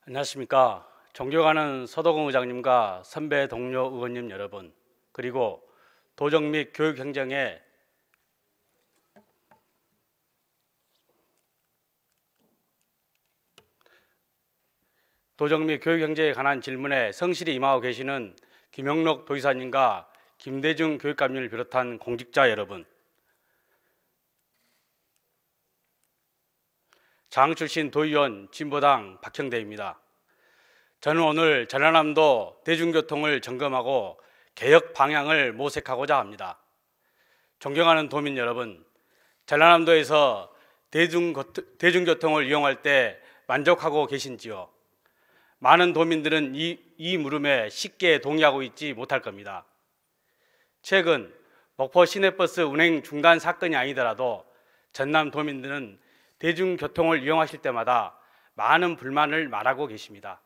안녕하십니까. 존경하는 서도공 의장님과 선배 동료 의원님 여러분, 그리고 도정 및 교육 행정에 관한 질문에 성실히 임하고 계시는 김영록 도지사님과 김대중 교육감님을 비롯한 공직자 여러분, 장 출신 도의원 진보당 박형대입니다. 저는 오늘 전라남도 대중교통을 점검하고 개혁 방향을 모색하고자 합니다. 존경하는 도민 여러분, 전라남도에서 대중교통을 이용할 때 만족하고 계신지요? 많은 도민들은 이 물음에 쉽게 동의하고 있지 못할 겁니다. 최근 목포 시내버스 운행 중단 사건이 아니더라도 전남 도민들은 대중교통을 이용하실 때마다 많은 불만을 말하고 계십니다.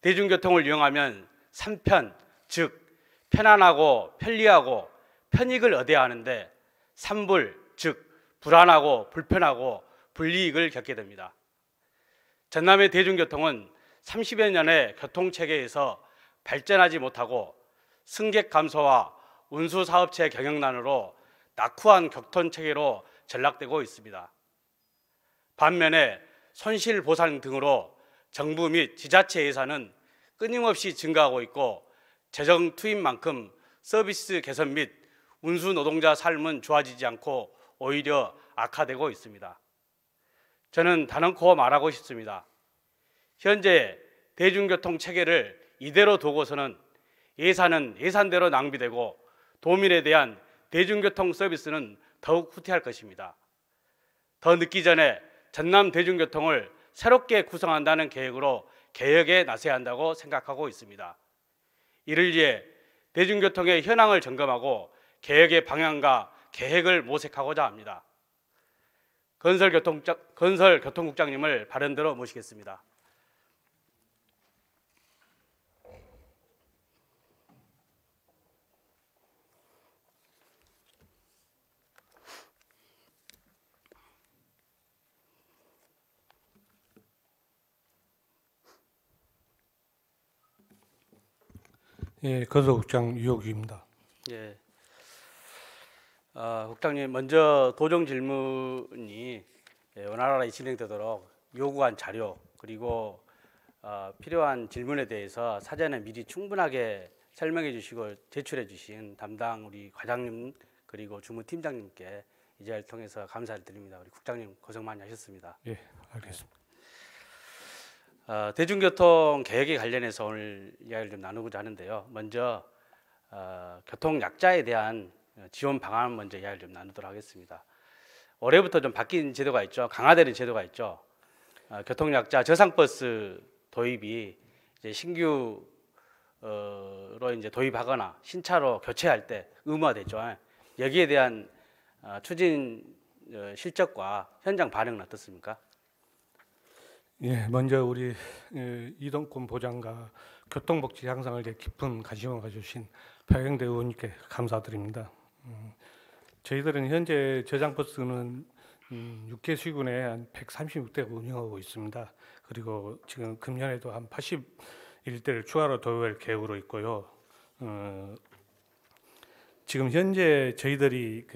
대중교통을 이용하면 3편, 즉 편안하고 편리하고 편익을 얻어야 하는데 3불, 즉 불안하고 불편하고 불이익을 겪게 됩니다. 전남의 대중교통은 30여 년의 교통체계에서 발전하지 못하고 승객 감소와 운수사업체 경영난으로 낙후한 교통체계로 전락되고 있습니다. 반면에 손실보상 등으로 정부 및 지자체 예산은 끊임없이 증가하고 있고 재정 투입만큼 서비스 개선 및 운수 노동자 삶은 좋아지지 않고 오히려 악화되고 있습니다. 저는 단언코 말하고 싶습니다. 현재 대중교통 체계를 이대로 두고서는 예산은 예산대로 낭비되고 도민에 대한 대중교통 서비스는 더욱 후퇴할 것입니다. 더 늦기 전에 전남 대중교통을 새롭게 구성한다는 계획으로 개혁에 나서야 한다고 생각하고 있습니다. 이를 위해 대중교통의 현황을 점검하고 개혁의 방향과 계획을 모색하고자 합니다. 건설교통국장님을 발언대로 모시겠습니다. 예, 건설국장 유혁규입니다. 예, 국장님, 먼저 도정 질문이 원활하게 진행되도록 요구한 자료 그리고 필요한 질문에 대해서 사전에 미리 충분하게 설명해 주시고 제출해 주신 담당 우리 과장님 그리고 주무팀장님께 이 자리를 통해서 감사를 드립니다. 우리 국장님 고생 많이 하셨습니다. 예, 알겠습니다. 대중교통 개혁에 관련해서 오늘 이야기를 좀 나누고자 하는데요. 먼저 교통 약자에 대한 지원 방안 먼저 이야기를 좀 나누도록 하겠습니다. 올해부터 좀 바뀐 제도가 있죠. 강화되는 제도가 있죠. 교통 약자 저상버스 도입이 이제 신규로 이제 도입하거나 신차로 교체할 때 의무화됐죠. 여기에 대한 추진 실적과 현장 반응은 어떻습니까? 예, 먼저 우리 이동권 보장과 교통복지 향상을 위해 깊은 관심을 가져주신 박형대 의원님께 감사드립니다. 저희들은 현재 저장버스는 6개 시군에 한 136대가 운영하고 있습니다. 그리고 지금 금년에도 한 81대를 추가로 도입할 계획으로 있고요. 지금 현재 저희들이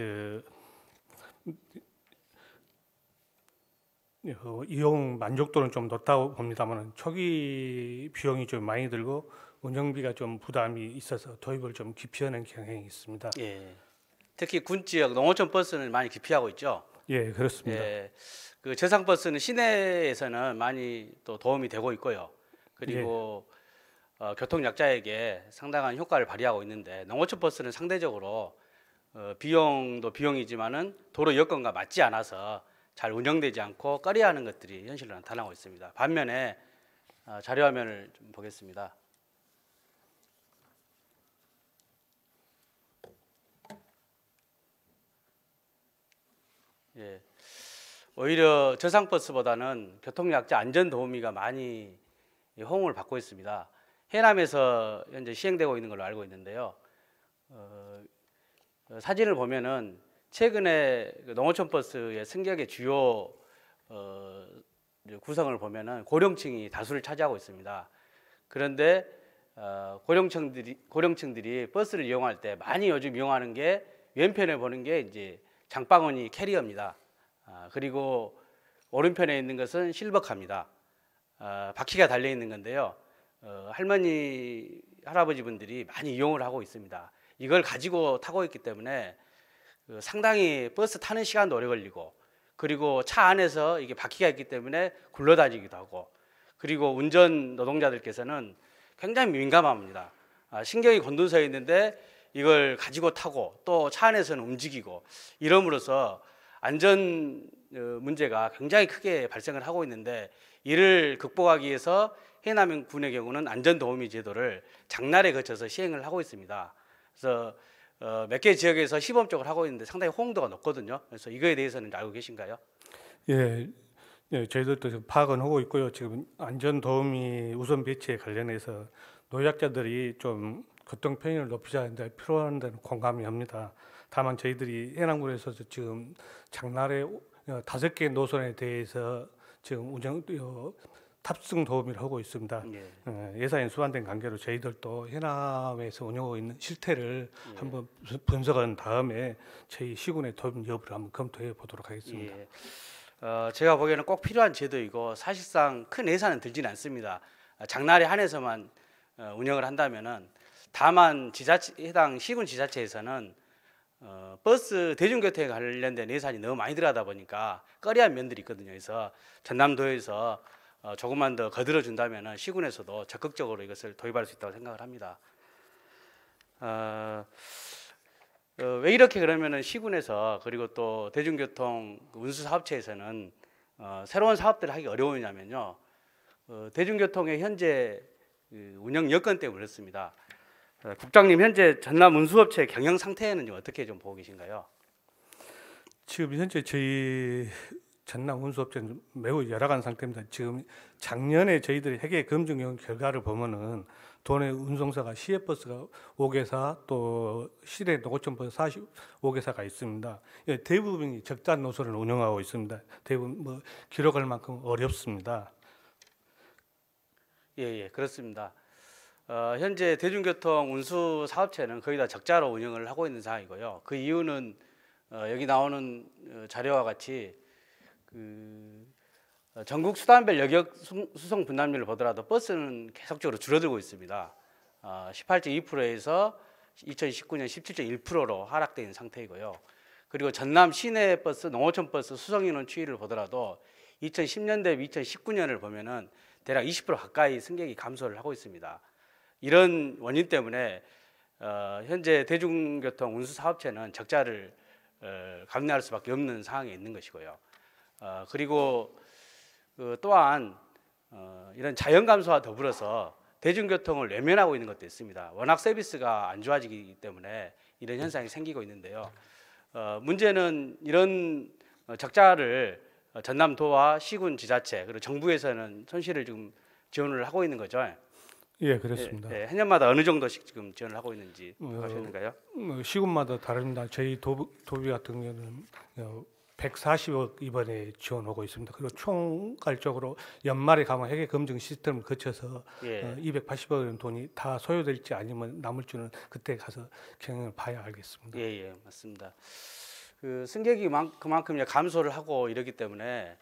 이용 만족도는 좀 높다고 봅니다만 초기 비용이 좀 많이 들고 운영비가 좀 부담이 있어서 도입을 좀 기피하는 경향이 있습니다. 예. 특히 군 지역 농어촌 버스는 많이 기피하고 있죠. 예, 그렇습니다. 예. 그 저상 버스는 시내에서는 많이 또 도움이 되고 있고요. 그리고 교통 약자에게 상당한 효과를 발휘하고 있는데 농어촌 버스는 상대적으로 비용도 비용이지만은 도로 여건과 맞지 않아서 잘 운영되지 않고 꺼려하는 것들이 현실로 나타나고 있습니다. 반면에 자료 화면을 좀 보겠습니다. 예, 오히려 저상버스보다는 교통약자 안전도우미가 많이 호응을 받고 있습니다. 해남에서 현재 시행되고 있는 걸로 알고 있는데요. 사진을 보면은 최근에 농어촌 버스의 승객의 주요 구성을 보면은 고령층이 다수를 차지하고 있습니다. 그런데 고령층들이 버스를 이용할 때 많이 요즘 이용하는 게 왼편에 보는 게 이제 장바구니 캐리어입니다. 그리고 오른편에 있는 것은 실버카입니다. 바퀴가 달려 있는 건데요. 할머니 할아버지 분들이 많이 이용을 하고 있습니다. 이걸 가지고 타고 있기 때문에 상당히 버스 타는 시간도 오래 걸리고, 그리고 차 안에서 이게 바퀴가 있기 때문에 굴러다니기도 하고, 그리고 운전 노동자들께서는 굉장히 민감합니다. 신경이 곤두서 있는데 이걸 가지고 타고 또 차 안에서는 움직이고, 이러므로써 안전 문제가 굉장히 크게 발생을 하고 있는데, 이를 극복하기 위해서 해남군의 경우는 안전도우미 제도를 장날에 거쳐서 시행을 하고 있습니다. 그래서 몇 개 지역에서 시범적으로 하고 있는데 상당히 호응도가 높거든요. 그래서 이거에 대해서는 알고 계신가요? 예, 저희들도 지금 파악은 하고 있고요. 지금 안전도우미 우선 배치에 관련해서 노약자들이 좀 교통 편의를 높이자는 데 필요한 데는 공감이 합니다. 다만 저희들이 해남군에서 지금 장날에 5개 노선에 대해서 지금 탑승 도우미를 하고 있습니다. 예산이 수반된 관계로 저희들도 해남에서 운영하고 있는 실태를 한번 분석한 다음에 저희 시군의 도움 여부를 한번 검토해 보도록 하겠습니다. 제가 보기에는 꼭 필요한 제도이고 사실상 큰 예산은 들지는 않습니다. 장날에 한해서만 운영을 한다면은, 다만 해당 시군 지자체에서는 버스 대중교통에 관련된 예산이 너무 많이 들어가다 보니까 꺼려한 면들이 있거든요. 그래서 전남도에서 조금만 더 거들어 준다면 시군에서도 적극적으로 이것을 도입할 수 있다고 생각을 합니다. 왜 이렇게 그러면은 시군에서, 그리고 또 대중교통 운수 사업체에서는 새로운 사업들을 하기 어려우냐면요, 대중교통의 현재 운영 여건 때문에 그렇습니다. 국장님, 현재 전남 운수업체 경영 상태는 어떻게 좀 보고 계신가요? 지금 현재 저희 전남 운수업체는 매우 열악한 상태입니다. 지금 작년에 저희들이 회계 검증 결과를 보면은 도내 운송사가 시외버스가 5개사, 또 시내 노고촌버스 45개사가 있습니다. 대부분이 적자 노선을 운영하고 있습니다. 대부분 기록할 만큼 어렵습니다. 예, 그렇습니다. 현재 대중교통 운수 사업체는 거의 다 적자로 운영을 하고 있는 상황이고요. 그 이유는 여기 나오는 자료와 같이 전국 수단별 여객 수송 분담률을 보더라도 버스는 계속적으로 줄어들고 있습니다. 18.2%에서 2019년 17.1%로 하락되어 있는 상태이고요. 그리고 전남 시내 버스, 농어촌 버스 수송 인원 추이를 보더라도 2010년 대비 2019년을 보면은 대략 20% 가까이 승객이 감소를 하고 있습니다. 이런 원인 때문에 현재 대중교통 운수 사업체는 적자를 감내할 수밖에 없는 상황에 있는 것이고요. 그리고 또한 이런 자연 감소와 더불어서 대중교통을 외면하고 있는 것도 있습니다. 워낙 서비스가 안 좋아지기 때문에 이런 현상이 생기고 있는데요. 문제는 이런 적자를 전남도와 시군 지자체, 그리고 정부에서는 손실을 지금 지원을 하고 있는 거죠. 예, 그렇습니다. 해년마다 어느 정도씩 지금 지원을 하고 있는지 아시는가요? 시군마다 다릅니다. 저희 도비 같은 경우는 140억 이번에 지원하고 있습니다. 그리고 총괄적으로 연말에 가면 회계 검증 시스템을 거쳐서 280억 원 돈이 다 소요될지 아니면 남을지는 그때 가서 경영을 봐야 알겠습니다. 예, 맞습니다. 승객이 그만큼 이제 감소를 하고 이러기 때문에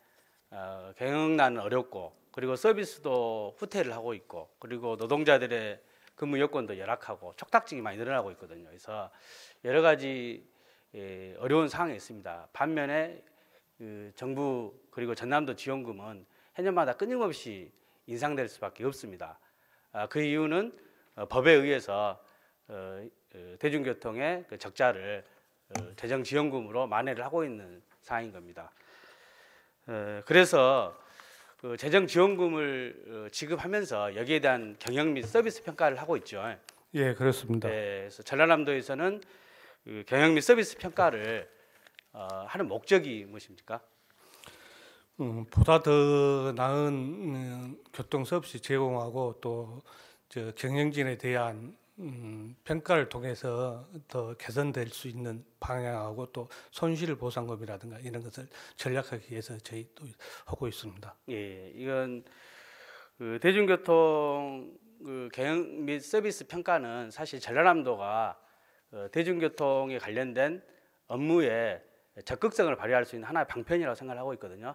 경영난은 어렵고, 그리고 서비스도 후퇴를 하고 있고, 그리고 노동자들의 근무 여건도 열악하고 촉탁증이 많이 늘어나고 있거든요. 그래서 여러 가지 어려운 상황에 있습니다. 반면에 정부 그리고 전남도 지원금은 해년마다 끊임없이 인상될 수밖에 없습니다. 그 이유는 법에 의해서 대중교통의 그 적자를 재정 지원금으로 만회를 하고 있는 상황인 겁니다. 그래서 재정 지원금을 지급하면서 여기에 대한 경영 및 서비스 평가를 하고 있죠. 예, 그렇습니다. 그래서 전라남도에서는 경영 및 서비스 평가를 하는 목적이 무엇입니까? 보다 더 나은 교통 서비스 제공하고 또 경영진에 대한 평가를 통해서 더 개선될 수 있는 방향하고 또 손실 보상금이라든가 이런 것을 전략하기 위해서 저희도 하고 있습니다. 예, 이건 그 대중교통 그 경영 및 서비스 평가는 사실 전라남도가 대중교통에 관련된 업무에 적극성을 발휘할 수 있는 하나의 방편이라고 생각을 하고 있거든요.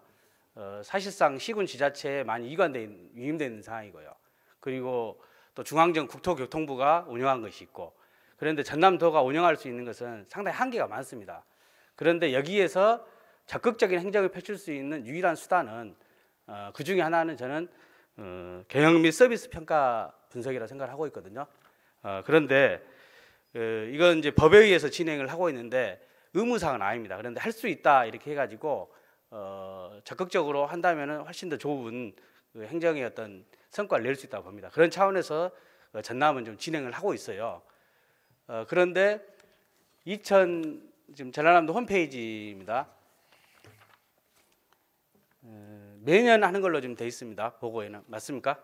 사실상 시군 지자체에 많이 위임되어 있는 상황이고요. 그리고 또 중앙정 국토교통부가 운영한 것이 있고, 그런데 전남도가 운영할 수 있는 것은 상당히 한계가 많습니다. 그런데 여기에서 적극적인 행정을 펼칠 수 있는 유일한 수단은 그 중에 하나는 저는 경영 및 서비스 평가 분석이라고 생각을 하고 있거든요. 그런데 이건 이제 법에 의해서 진행을 하고 있는데 의무사항은 아닙니다. 그런데 할 수 있다 이렇게 해가지고 적극적으로 한다면은 훨씬 더 좋은 그 행정의 어떤 성과를 낼 수 있다고 봅니다. 그런 차원에서 전남은 좀 진행을 하고 있어요. 그런데 지금 전라남도 홈페이지입니다. 매년 하는 걸로 좀 돼 있습니다. 보고에는 맞습니까?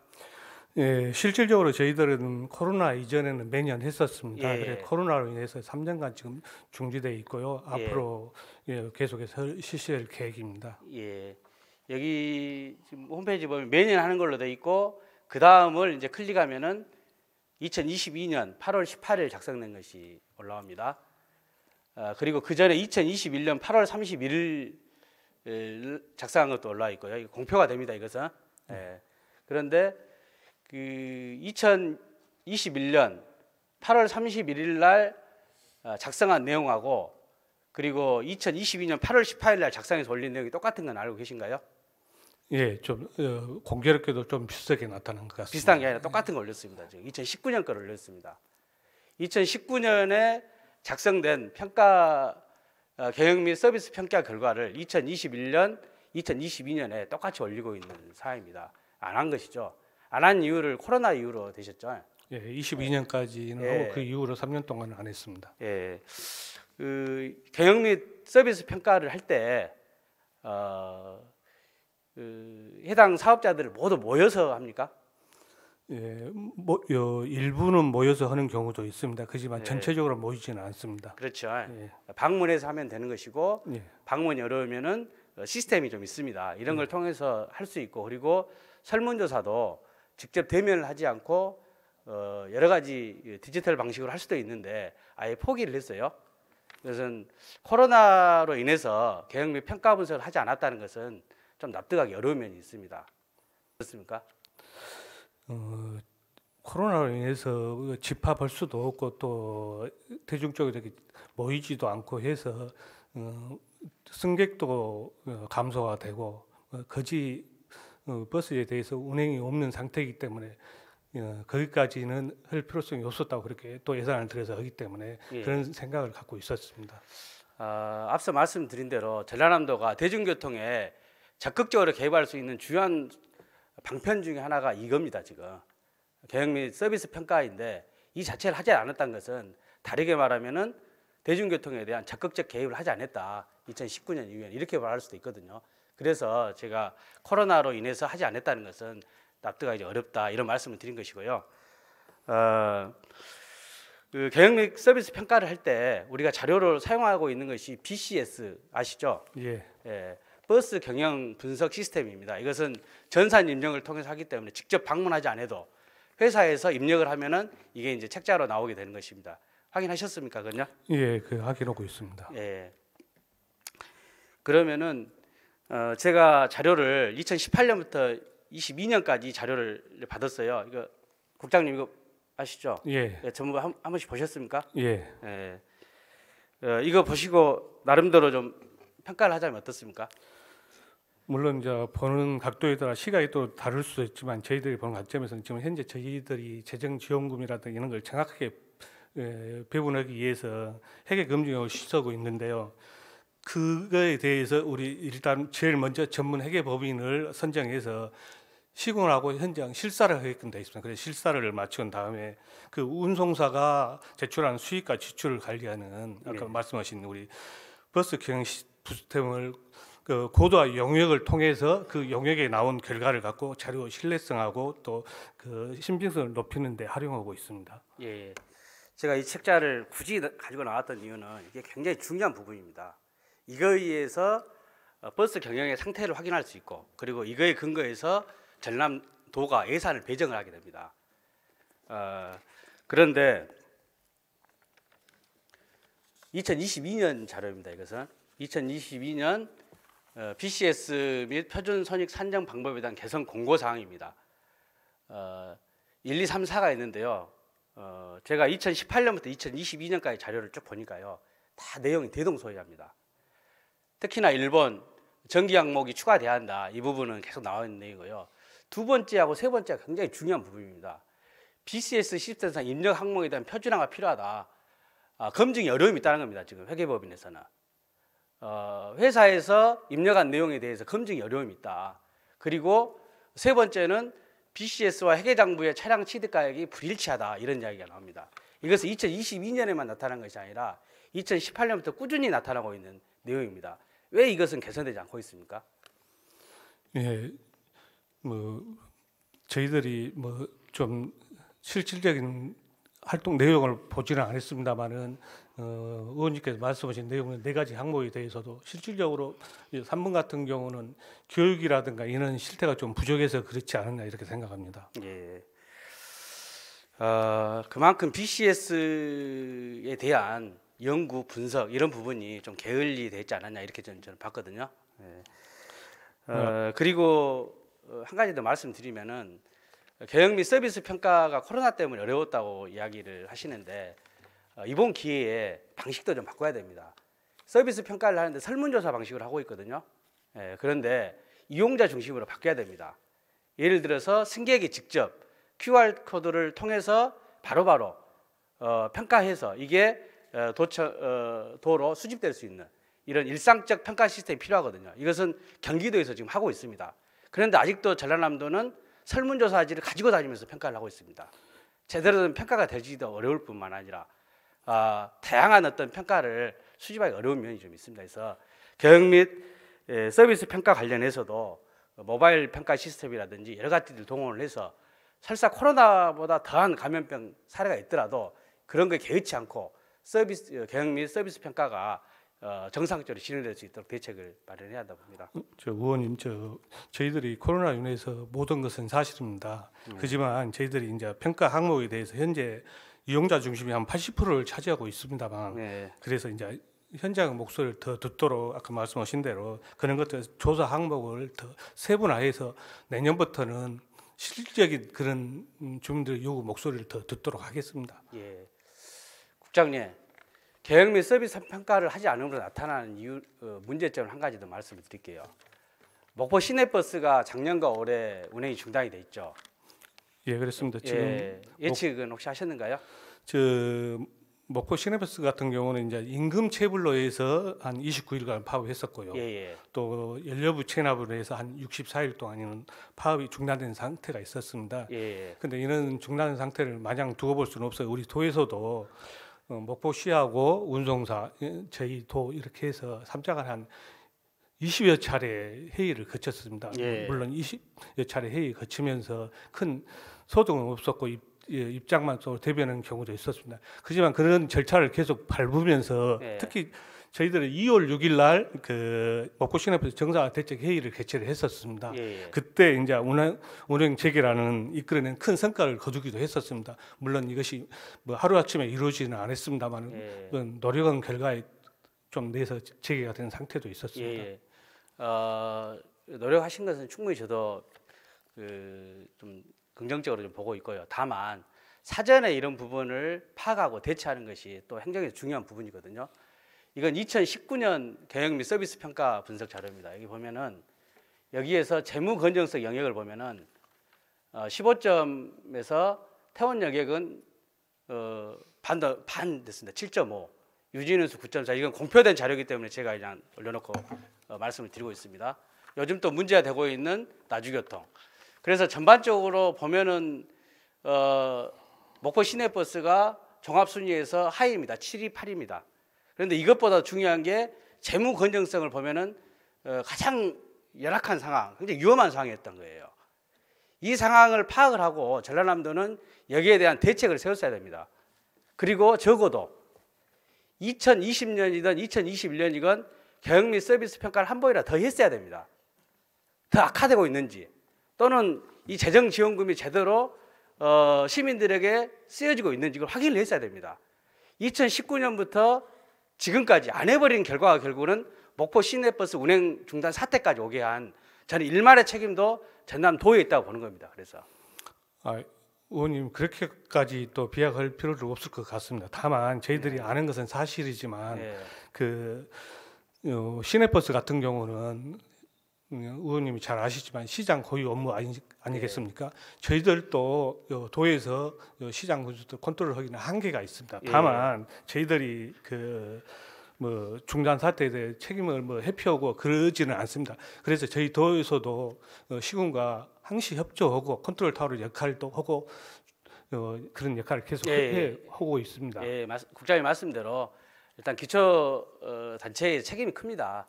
예, 실질적으로 저희들은 코로나 이전에는 매년 했었습니다. 예. 그래 코로나로 인해서 3년간 지금 중지돼 있고요. 예. 앞으로 계속해서 실시할 계획입니다. 예. 여기 지금 홈페이지 보면 매년 하는 걸로 돼 있고, 그 다음을 이제 클릭하면은 2022년 8월 18일 작성된 것이 올라옵니다. 그리고 그 전에 2021년 8월 31일 작성한 것도 올라와 있고요. 이거 공표가 됩니다. 이것은. 예. 그런데 그 2021년 8월 31일 날 작성한 내용하고 그리고 2022년 8월 18일 날 작성해서 올린 내용이 똑같은 건 알고 계신가요? 예, 좀 공교롭게도 좀 비슷하게 나타난 것 같습니다. 비슷한 게 아니라 똑같은 걸 올렸습니다. 지금 2019년 거를 올렸습니다. 2019년에 작성된 평가 경영 및 서비스 평가 결과를 2021년, 2022년에 똑같이 올리고 있는 상황입니다. 안 한 것이죠. 안 한 이유를 코로나 이후로 되셨죠. 예, 22년까지는 예. 하고 그 이후로 3년 동안은 안 했습니다. 예, 그 경영 및 서비스 평가를 할 때 해당 사업자들을 모두 모여서 합니까? 예, 일부는 모여서 하는 경우도 있습니다. 그렇지만 예. 전체적으로 모이지는 않습니다. 그렇죠. 예. 방문해서 하면 되는 것이고 예. 방문이 어려우면은 시스템이 좀 있습니다. 이런 걸 통해서 할 수 있고, 그리고 설문조사도 직접 대면을 하지 않고 여러 가지 디지털 방식으로 할 수도 있는데 아예 포기를 했어요. 그것은 코로나로 인해서 경영 및 평가 분석을 하지 않았다는 것은 좀 납득하기 어려운 면이 있습니다. 그렇습니까? 코로나로 인해서 집합할 수도 없고 또 대중적으로 이렇게 모이지도 않고 해서 승객도 감소가 되고 거지 버스에 대해서 운행이 없는 상태이기 때문에 거기까지는 할 필요성이 없었다고 그렇게 또 예산을 들여서 하기 때문에 예. 그런 생각을 갖고 있었습니다. 앞서 말씀드린 대로 전라남도가 대중교통에 적극적으로 개입할 수 있는 주요한 방편 중에 하나가 이겁니다. 지금 경영 및 서비스 평가인데 이 자체를 하지 않았다는 것은 다르게 말하면은 대중교통에 대한 적극적 개입을 하지 않았다. 2019년 이후에 이렇게 말할 수도 있거든요. 그래서 제가 코로나로 인해서 하지 않았다는 것은 납득하기 어렵다 이런 말씀을 드린 것이고요. 그 경영 및 서비스 평가를 할 때 우리가 자료를 사용하고 있는 것이 BCS 아시죠? 예. 예, 버스 경영 분석 시스템입니다. 이것은 전산 입력을 통해서 하기 때문에 직접 방문하지 않아도 회사에서 입력을 하면은 이게 이제 책자로 나오게 되는 것입니다. 확인하셨습니까, 그건요? 예, 그 확인하고 있습니다. 예. 그러면은 제가 자료를 2018년부터 22년까지 자료를 받았어요. 이거 국장님 이거 아시죠? 예. 예, 전부 한 번씩 보셨습니까? 예. 예. 이거 보시고 나름대로 좀 평가를 하자면 어떻습니까? 물론 이제 보는 각도에 따라 시각이 또 다를 수도 있지만 저희들이 보는 관점에서는 지금 현재 저희들이 재정 지원금이라든가 이런 걸 정확하게 배분하기 위해서 회계 검증을 시도하고 있는데요. 그거에 대해서 우리 일단 제일 먼저 전문 회계 법인을 선정해서 시군하고 현장 실사를 하게끔 되어 있습니다. 그래서 실사를 마친 다음에 그 운송사가 제출하는 수익과 지출을 관리하는 아까 말씀하신 우리 버스 경영 시스템을 그 고도화 영역을 통해서 그 영역에 나온 결과를 갖고 자료 신뢰성하고 또 그 신빙성을 높이는 데 활용하고 있습니다. 예. 제가 이 책자를 굳이 가지고 나왔던 이유는 이게 굉장히 중요한 부분입니다. 이거에 의해서 버스 경영의 상태를 확인할 수 있고, 그리고 이거에 근거해서 전남도가 예산을 배정을 하게 됩니다. 그런데 2022년 자료입니다. 이것은 2022년 BCS 및 표준 손익 산정 방법에 대한 개선 공고 사항입니다. 1, 2, 3, 4가 있는데요. 제가 2018년부터 2022년까지 자료를 쭉 보니까요, 다 내용이 대동소이합니다. 특히나 일본 정기 항목이 추가돼야 한다, 이 부분은 계속 나와 있는 내용이고요. 두 번째하고 세 번째가 굉장히 중요한 부분입니다. BCS 시스템상 입력 항목에 대한 표준화가 필요하다. 검증이 어려움이 있다는 겁니다. 지금 회계법인에서는 회사에서 입력한 내용에 대해서 검증이 어려움이 있다. 그리고 세 번째는 BCS와 회계장부의 차량 취득가액이 불일치하다, 이런 이야기가 나옵니다. 이것은 2022년에만 나타난 것이 아니라 2018년부터 꾸준히 나타나고 있는 내용입니다. 왜 이것은 개선되지 않고 있습니까? 예, 저희들이 좀 실질적인 활동 내용을 보지는 않았습니다만은 의원님께서 말씀하신 내용은 네 가지 항목에 대해서도 실질적으로 3번 같은 경우는 교육이라든가 이런 실태가 좀 부족해서 그렇지 않았나 이렇게 생각합니다. 예. 그만큼 BCS에 대한 연구 분석 이런 부분이 좀 게을리 되지 않았냐 이렇게 저는 봤거든요. 예. 그리고 한 가지 더 말씀드리면은 경영 및 서비스 평가가 코로나 때문에 어려웠다고 이야기를 하시는데 이번 기회에 방식도 좀 바꿔야 됩니다. 서비스 평가를 하는데 설문조사 방식으로 하고 있거든요. 예, 그런데 이용자 중심으로 바뀌어야 됩니다. 예를 들어서 승객이 직접 QR코드를 통해서 바로바로 평가해서 이게 도로 수집될 수 있는 이런 일상적 평가 시스템이 필요하거든요. 이것은 경기도에서 지금 하고 있습니다. 그런데 아직도 전라남도는 설문조사지를 가지고 다니면서 평가를 하고 있습니다. 제대로 된 평가가 되지도 어려울 뿐만 아니라 다양한 어떤 평가를 수집하기 어려운 면이 좀 있습니다. 그래서 경영 및 서비스 평가 관련해서도 모바일 평가 시스템이라든지 여러 가지들 동원을 해서 설사 코로나보다 더한 감염병 사례가 있더라도 그런 거 개의치 않고 경영 및 서비스 평가가 정상적으로 진행될 수 있도록 대책을 마련해야 한다고 봅니다. 의원님, 저희들이 코로나 인해서 모든 것은 사실입니다. 하지만 저희들이 이제 평가 항목에 대해서 현재 이용자 중심이 한 80%를 차지하고 있습니다만, 네. 그래서 이제 현장 목소리를 더 듣도록 아까 말씀하신 대로 그런 것들 조사 항목을 더 세분화해서 내년부터는 실질적인 그런 주민들의 요구 목소리를 더 듣도록 하겠습니다. 예, 국장님, 경영 및 서비스 평가를 하지 않음으로 나타나는 이유, 문제점을 한 가지 더 말씀을 드릴게요. 목포 시내버스가 작년과 올해 운행이 중단이 돼 있죠. 예, 그렇습니다. 지금 예측은 혹시 하셨는가요? 목포 시내버스 같은 경우는 이제 임금 체불로 해서 한 29일간 파업했었고요. 또 연료부 체납으로 해서 한 64일 동안에는 파업이 중단된 상태가 있었습니다. 그런데 이런 중단 상태를 마냥 두고 볼 수는 없어요. 우리 도에서도 목포시하고 운송사, 저희 도 이렇게 해서 3자간 한 20여 차례 회의를 거쳤습니다. 물론 20여 차례 회의 거치면서 큰 소동은 없었고 입장만 또 대변하는 경우도 있었습니다. 하지만 그런 절차를 계속 밟으면서 특히 저희들은 2월 6일 날 그 목포 시내버스 정상화 대책 회의를 개최를 했었습니다. 그때 이제 운행 재개라는 이끌어낸 큰 성과를 거두기도 했었습니다. 물론 이것이 뭐 하루 아침에 이루어지는 않았습니다만 노력한 결과에 좀 내서 재개가 된 상태도 있었습니다. 노력하신 것은 충분히 저도 좀 긍정적으로 좀 보고 있고요. 다만 사전에 이런 부분을 파악하고 대처하는 것이 또 행정에서 중요한 부분이거든요. 이건 2019년 경영 및 서비스 평가 분석 자료입니다. 여기 보면은 여기에서 재무 건전성 영역을 보면은 15점에서 태원 영역은 반 됐습니다. 7.5. 유진은수 9.4. 이건 공표된 자료이기 때문에 제가 그냥 올려놓고 말씀을 드리고 있습니다. 요즘 또 문제가 되고 있는 나주교통. 그래서 전반적으로 보면은 목포 시내버스가 종합순위에서 하위입니다. 7위, 8위입니다. 그런데 이것보다 중요한 게 재무 건전성을 보면은 가장 열악한 상황, 굉장히 위험한 상황이었던 거예요. 이 상황을 파악을 하고 전라남도는 여기에 대한 대책을 세웠어야 됩니다. 그리고 적어도 2020년이든 2021년이건 경영 및 서비스 평가를 한 번이라 더 했어야 됩니다. 더 악화되고 있는지 또는 이 재정 지원금이 제대로 시민들에게 쓰여지고 있는지 이걸 확인을 했어야 됩니다. 2019년부터 지금까지 안 해버린 결과가 결국은 목포 시내버스 운행 중단 사태까지 오게 한 저는 일말의 책임도 전남도에 있다고 보는 겁니다. 그래서 의원님 그렇게까지 또 비약할 필요는 없을 것 같습니다. 다만 저희들이 아는 것은 사실이지만 그 시내버스 같은 경우는 의원님이 잘 아시지만 시장 고유 업무 아니겠습니까? 저희들도 도에서 시장 군수들 컨트롤하기는 한계가 있습니다. 다만 저희들이 뭐 중단 사태에 대해 책임을 회피하고 그러지는 않습니다. 그래서 저희 도에서도 시군과 항시 협조하고 컨트롤 타워 역할도 하고 그런 역할을 계속 하고 있습니다. 국장님 말씀대로 일단 기초 단체의 책임이 큽니다.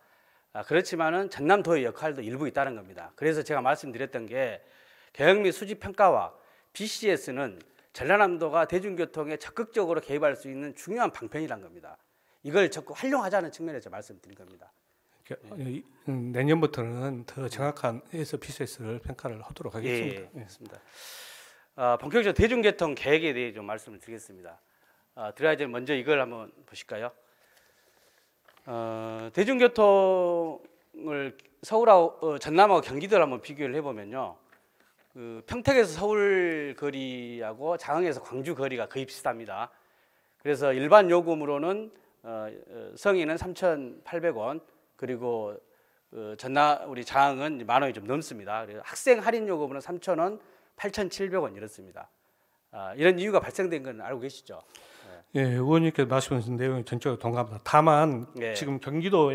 그렇지만은 전남도의 역할도 일부 있다는 겁니다. 그래서 제가 말씀드렸던 게 경영 및 수지 평가와 BCS는 전라남도가 대중교통에 적극적으로 개입할 수 있는 중요한 방편이란 겁니다. 이걸 적극 활용하자는 측면에서 말씀드린 겁니다. 내년부터는 더 정확한 해서 BCS를 평가를 하도록 하겠습니다. 그렇습니다. 본격적으로 대중교통 계획에 대해 좀 말씀을 드리겠습니다. 들어가기 전에 먼저 이걸 한번 보실까요? 대중교통을 서울하고 전남하고 경기도를 한번 비교를 해보면요, 그 평택에서 서울 거리하고 장흥에서 광주 거리가 거의 비슷합니다. 그래서 일반 요금으로는 성인은 3,800원, 그리고 우리 장흥은 10,000원이 좀 넘습니다. 그래서 학생 할인 요금은 3,000원, 8,700원 이렇습니다. 이런 이유가 발생된 건 알고 계시죠? 의원님께서 말씀하신 내용이 전적으로 동감합니다. 다만 지금 경기도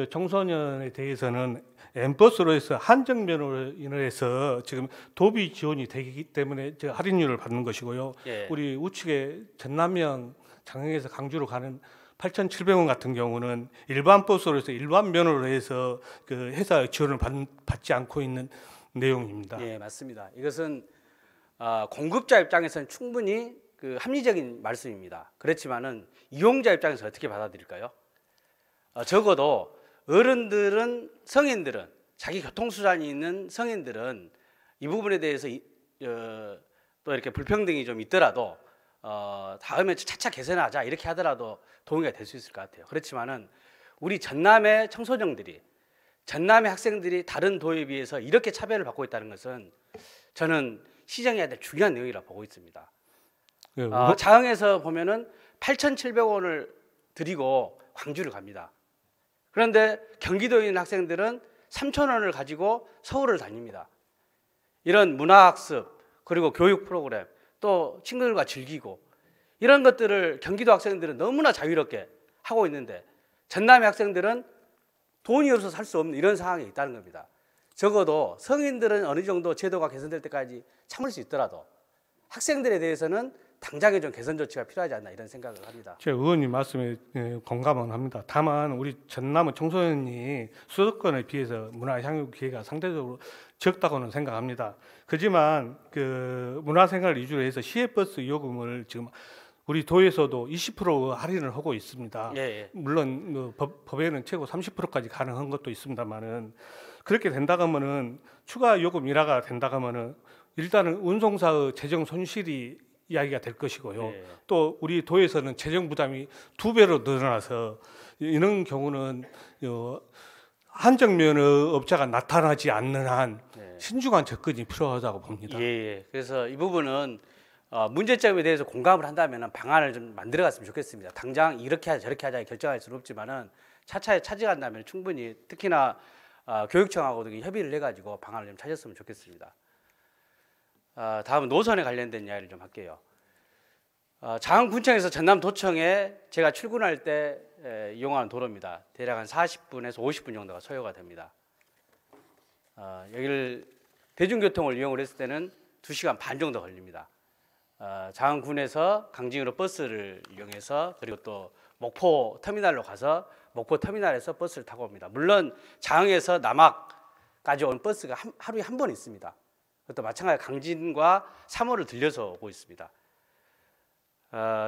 청소년에 대해서는 M버스로 해서 한정면으로 인해서 지금 도비 지원이 되기 때문에 할인율을 받는 것이고요. 우리 우측에 전남형 장흥에서 강주로 가는 8,700원 같은 경우는 일반 버스로 해서 일반 면허로 해서 그 회사 지원을 받지 않고 있는 내용입니다. 맞습니다. 이것은 공급자 입장에서는 충분히 그 합리적인 말씀입니다. 그렇지만은 이용자 입장에서 어떻게 받아들일까요? 적어도 어른들은, 성인들은, 자기 교통수단이 있는 성인들은 이 부분에 대해서 또 이렇게 불평등이 좀 있더라도 다음에 차차 개선하자 이렇게 하더라도 동의가 될 수 있을 것 같아요. 그렇지만은 우리 전남의 청소년들이, 전남의 학생들이 다른 도에 비해서 이렇게 차별을 받고 있다는 것은 저는 시정해야 될 중요한 내용이라고 보고 있습니다. 장흥에서 보면은 8,700원을 드리고 광주를 갑니다. 그런데 경기도에 있는 학생들은 3,000원을 가지고 서울을 다닙니다. 이런 문화학습, 그리고 교육 프로그램, 또 친구들과 즐기고 이런 것들을 경기도 학생들은 너무나 자유롭게 하고 있는데 전남의 학생들은 돈이 없어서 살 수 없는 이런 상황에 있다는 겁니다. 적어도 성인들은 어느 정도 제도가 개선될 때까지 참을 수 있더라도 학생들에 대해서는 당장에 좀 개선 조치가 필요하지 않나 이런 생각을 합니다. 제가 의원님 말씀에 공감은 합니다. 다만 우리 전남은 청소년이 수도권에 비해서 문화향유 기회가 상대적으로 적다고는 생각합니다. 그렇지만 그 문화생활 위주로 해서 시외버스 요금을 지금 우리 도에서도 20% 할인을 하고 있습니다. 물론 법에는 최고 30%까지 가능한 것도 있습니다만은 그렇게 된다 하면은 추가 요금 인하가 된다 하면은 일단은 운송사의 재정 손실이 이야기가 될 것이고요. 또 우리 도에서는 재정 부담이 2배로 늘어나서 이런 경우는 한정면허 업자가 나타나지 않는 한 신중한 접근이 필요하다고 봅니다. 그래서 이 부분은 문제점에 대해서 공감을 한다면 방안을 좀 만들어갔으면 좋겠습니다. 당장 이렇게 하자 저렇게 하자 결정할 수는 없지만은 차차에 찾아간다면 충분히 특히나 교육청하고도 협의를 해가지고 방안을 좀 찾았으면 좋겠습니다. 다음은 노선에 관련된 이야기를 좀 할게요. 장흥군청에서 전남도청에 제가 출근할 때 이용하는 도로입니다. 대략 한 40분에서 50분 정도가 소요가 됩니다. 여기를 대중교통을 이용을 했을 때는 2시간 반 정도 걸립니다. 장흥군에서 강진으로 버스를 이용해서 그리고 또 목포 터미널로 가서 목포 터미널에서 버스를 타고 옵니다. 물론 장흥에서 남학까지 온 버스가 하루에 한 번 있습니다. 그것도 마찬가지로 강진과 3호를 들려서 오고 있습니다.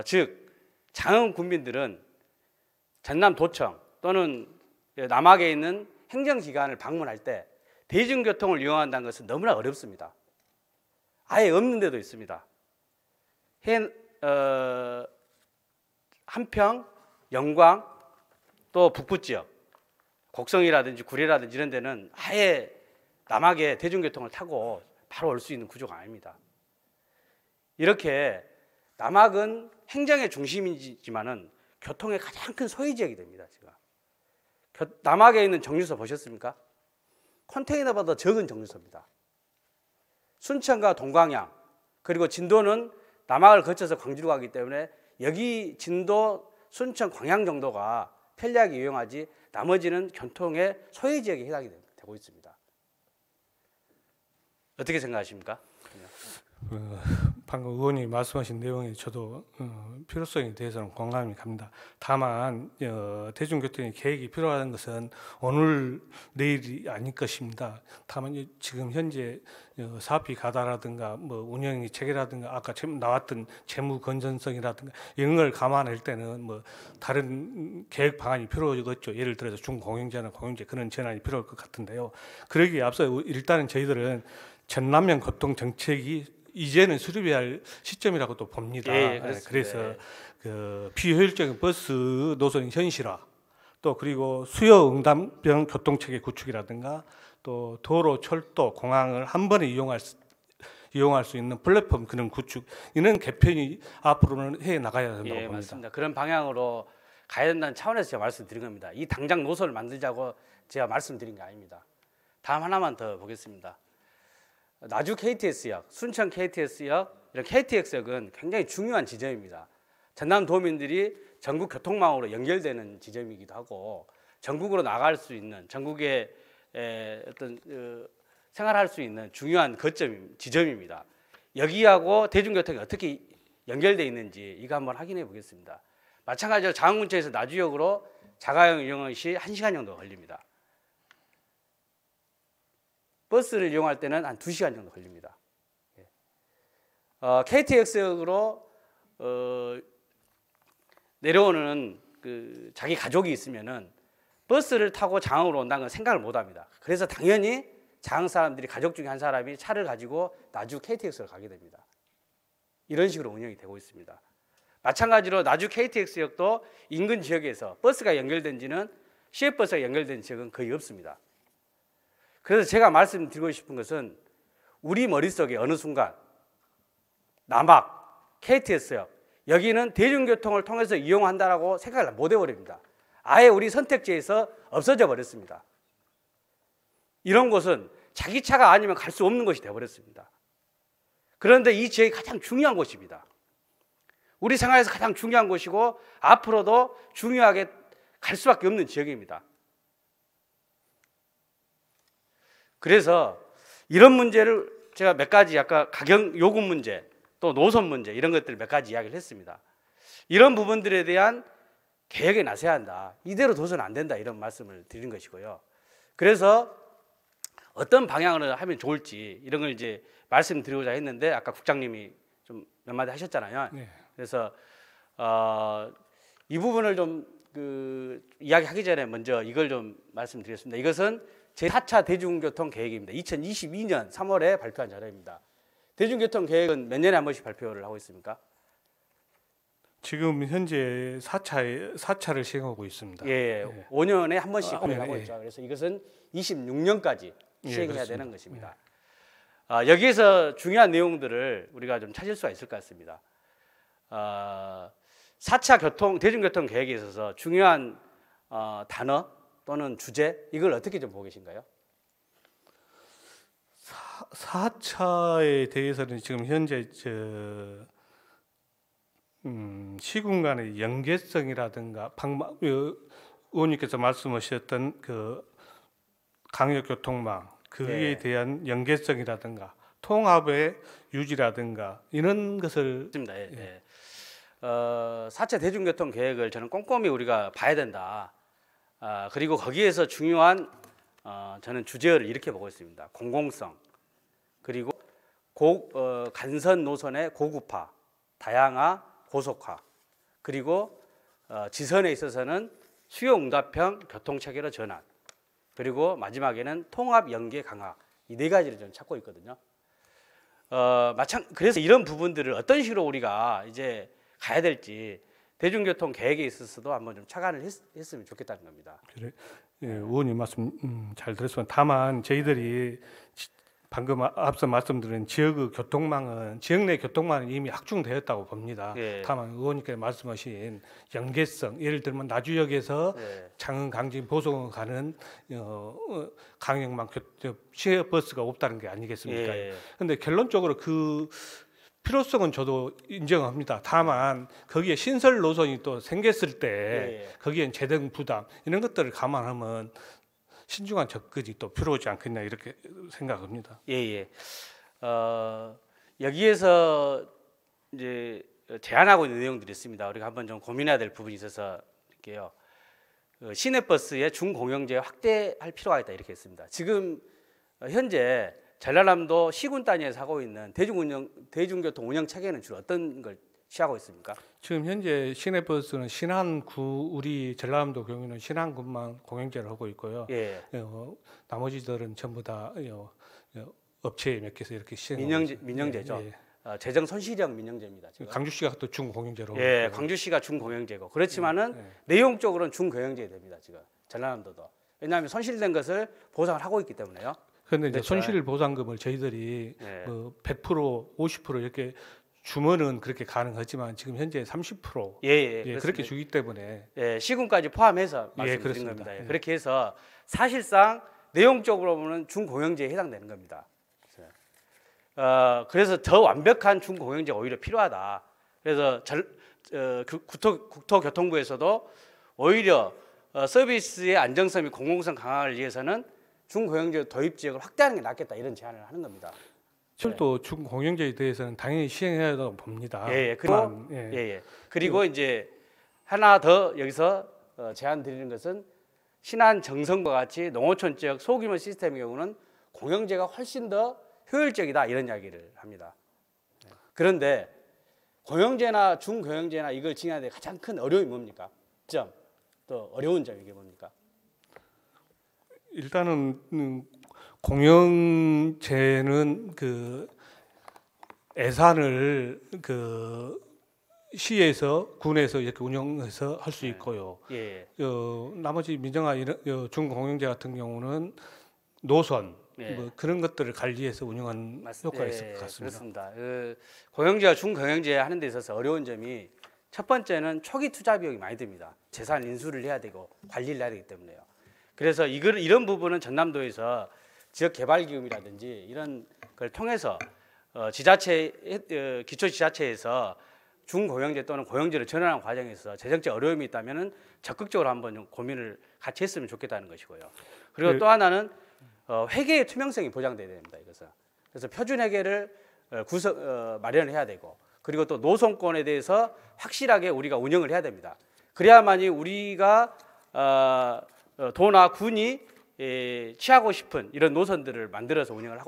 즉 장흥 군민들은 전남도청 또는 남학에 있는 행정기관을 방문할 때 대중교통을 이용한다는 것은 너무나 어렵습니다. 아예 없는 데도 있습니다. 한평, 영광, 또 북부 지역, 곡성이라든지 구례라든지 이런 데는 아예 남학에 대중교통을 타고 바로 올 수 있는 구조가 아닙니다. 이렇게 남학은 행정의 중심이지만은 교통의 가장 큰 소외 지역이 됩니다. 제가 남학에 있는 정류소 보셨습니까? 컨테이너보다 적은 정류소입니다. 순천과 동광양 그리고 진도는 남학을 거쳐서 광주로 가기 때문에 여기 진도, 순천, 광양 정도가 편리하게 이용하지 나머지는 교통의 소외 지역에 해당이 되고 있습니다. 어떻게 생각하십니까? 방금 의원이 말씀하신 내용에 저도 필요성에 대해서는 공감이 갑니다. 다만 대중교통의 계획이 필요한 것은 오늘 내일이 아닐 것입니다. 다만 지금 현재 사업비 가다라든가 뭐 운영의 체계라든가 아까 나왔던 재무 건전성이라든가 이런 걸 감안할 때는 뭐 다른 계획 방안이 필요하겠죠. 예를 들어서 중공영제나 공영제 그런 전환이 필요할 것 같은데요. 그러기에 앞서 일단은 저희들은 전남면 교통 정책이 이제는 수립해야 할 시점이라고 또 봅니다. 예, 그래서 그 비효율적인 버스 노선 현실화, 또 그리고 수요 응답형 교통체계 구축이라든가 또 도로, 철도, 공항을 한 번에 이용할 수 있는 플랫폼 그런 구축 이런 개편이 앞으로는 해 나가야 된다고 봅니다. 맞습니다. 그런 방향으로 가야 된다는 차원에서 제가 말씀드린 겁니다. 이 당장 노선을 만들자고 제가 말씀드린 게 아닙니다. 다음 하나만 더 보겠습니다. 나주 KTX역, 순천 KTX역, 이런 KTX역은 굉장히 중요한 지점입니다. 전남 도민들이 전국 교통망으로 연결되는 지점이기도 하고 전국으로 나갈 수 있는 전국에 어떤 생활할 수 있는 중요한 지점입니다. 여기하고 대중교통이 어떻게 연결되어 있는지 이거 한번 확인해 보겠습니다. 마찬가지로 장흥문천에서 나주역으로 자가용 이용 시 1시간 정도 걸립니다. 버스를 이용할 때는 한 2시간 정도 걸립니다. KTX역으로 내려오는 그 자기 가족이 있으면은 버스를 타고 장흥으로 온다는 건 생각을 못 합니다. 그래서 당연히 장흥 사람들이 가족 중에 한 사람이 차를 가지고 나주 KTX로 가게 됩니다. 이런 식으로 운영이 되고 있습니다. 마찬가지로 나주 KTX역도 인근 지역에서 버스가 연결된 지는 시외버스가 연결된 지역은 거의 없습니다. 그래서 제가 말씀드리고 싶은 것은 우리 머릿속에 어느 순간 남학, KTX역 여기는 대중교통을 통해서 이용한다라고 생각을 못 해버립니다. 아예 우리 선택지에서 없어져 버렸습니다. 이런 곳은 자기 차가 아니면 갈 수 없는 곳이 되어버렸습니다. 그런데 이 지역이 가장 중요한 곳입니다. 우리 생활에서 가장 중요한 곳이고 앞으로도 중요하게 갈 수밖에 없는 지역입니다. 그래서 이런 문제를 제가 몇 가지 아까 가격 요금 문제 또 노선 문제 이런 것들 몇 가지 이야기를 했습니다. 이런 부분들에 대한 개혁에 나서야 한다. 이대로 둬서는 안 된다. 이런 말씀을 드린 것이고요. 그래서 어떤 방향으로 하면 좋을지 이런 걸 이제 말씀드리고자 했는데 아까 국장님이 좀 몇 마디 하셨잖아요. 네. 그래서 이 부분을 좀 이야기하기 전에 먼저 이걸 좀 말씀드리겠습니다. 이것은 제4차 대중교통 계획입니다. 2022년 3월에 발표한 자료입니다. 대중교통 계획은 몇 년에 한 번씩 발표를 하고 있습니까? 지금 현재 4차를 시행하고 있습니다. 예, 예. 5년에 한 번씩 발표하고 예. 있죠. 그래서 이것은 26년까지 예, 시행해야 그렇습니다. 되는 것입니다. 여기에서 중요한 내용들을 우리가 좀 찾을 수가 있을 것 같습니다. 4차 대중교통 계획에 있어서 중요한 단어 또는 주제 이걸 어떻게 좀 보고 계신가요? 4차에 대해서는 지금 현재 시군 간의 연계성이라든가 의원님께서 말씀하셨던 그 강역교통망 그에 네. 대한 연계성이라든가 통합의 유지라든가 이런 것을 맞습니다. 예. 예. 4차 대중교통 계획을 저는 꼼꼼히 우리가 봐야 된다. 그리고 거기에서 중요한 저는 주제를 이렇게 보고 있습니다. 공공성 그리고 간선 노선의 고급화, 다양화, 고속화, 그리고 지선에 있어서는 수요응답형 교통체계로 전환, 그리고 마지막에는 통합 연계 강화, 이 네 가지를 좀 찾고 있거든요. 그래서 이런 부분들을 어떤 식으로 우리가 이제 가야 될지 대중교통 계획에 있어서도 한번 좀 착안을 했으면 좋겠다는 겁니다. 그래, 예, 의원님 말씀 잘 들었습니다. 다만 저희들이 방금 앞서 말씀드린 지역의 교통망은 지역 내 교통망은 이미 확충되었다고 봅니다. 예. 다만 의원님께서 말씀하신 연계성, 예를 들면 나주역에서 예. 창원, 강진, 보성을 가는 강역망 시외버스가 없다는 게 아니겠습니까? 예. 그런데 결론적으로 그 필요성은 저도 인정합니다. 다만 거기에 신설 노선이 또 생겼을 때 예. 거기엔 재정 부담 이런 것들을 감안하면 신중한 접근이 또 필요하지 않겠냐 이렇게 생각합니다. 예. 여기에서 이제 제안하고 있는 내용들이 있습니다. 우리가 한번 좀 고민해야 될 부분이 있어서 이렇게요. 시내버스의 중공영제 확대할 필요가 있다 이렇게 했습니다. 지금 현재 전라남도 시군 단위에서 하고 있는 대중교통 운영 체계는 주로 어떤 걸 취하고 있습니까? 지금 현재 시내버스는 신안구 우리 전라남도 경우는 신안구만 공영제를 하고 있고요. 예. 나머지들은 전부 다 업체에 맡겨서 이렇게 시행하고 민영제죠. 예. 재정 손실형 민영제입니다. 지금. 광주시가 또 중공영제로. 예, 광주시가 중공영제고 그렇지만은 내용적으로는 중공영제 됩니다. 지금 전라남도도 왜냐하면 손실된 것을 보상을 하고 있기 때문에요. 그런데 이제 그렇죠. 손실 보상금을 저희들이 예. 뭐 100%, 50% 이렇게 주면은 그렇게 가능하지만 지금 현재 30% 예, 그렇게 그렇습니다. 주기 때문에 예, 시군까지 포함해서 말씀드린 그렇습니다. 겁니다. 예, 예. 그렇게 해서 사실상 내용적으로 보면 중공영제에 해당되는 겁니다. 그래서 더 완벽한 중공영제가 오히려 필요하다. 그래서 국토교통부에서도 오히려 서비스의 안정성 및 공공성 강화를 위해서는 중공영제 도입 지역을 확대하는 게 낫겠다 이런 제안을 하는 겁니다. 철도 중공영제에 대해서는 당연히 시행해야 한다고 봅니다. 그리고 이제 하나 더 여기서 제안 드리는 것은 신안 정선과 같이 농어촌 지역 소규모 시스템의 경우는 공영제가 훨씬 더 효율적이다 이런 이야기를 합니다. 그런데 공영제나 중공영제나 이걸 진행하는 데 가장 큰 어려움이 뭡니까? 또 어려운 점이 이게 뭡니까? 일단은 공영제는 그 예산을 그 시에서 군에서 이렇게 운영해서 할 수 있고요. 예. 나머지 민정화 중공영제 같은 경우는 노선 뭐 그런 것들을 관리해서 운영한 효과가 있을 것 같습니다. 그렇습니다. 공영제와 중공영제 하는 데 있어서 어려운 점이 첫 번째는 초기 투자 비용이 많이 듭니다. 재산 인수를 해야 되고 관리를 해야 되기 때문에요. 그래서 이런 부분은 전남도에서 지역개발기금이라든지 이런 걸 통해서 기초지자체에서 중공영제 또는 공영제를 전환하는 과정에서 재정적 어려움이 있다면 적극적으로 한번 좀 고민을 같이 했으면 좋겠다는 것이고요. 그리고 또 하나는 회계의 투명성이 보장돼야 됩니다. 이것은. 그래서 표준 회계를 마련해야 되고 그리고 또 노선권에 대해서 확실하게 우리가 운영을 해야 됩니다. 그래야만이 우리가 도나 군이 취하고 싶은 이런 노선들을 만들어서 운영을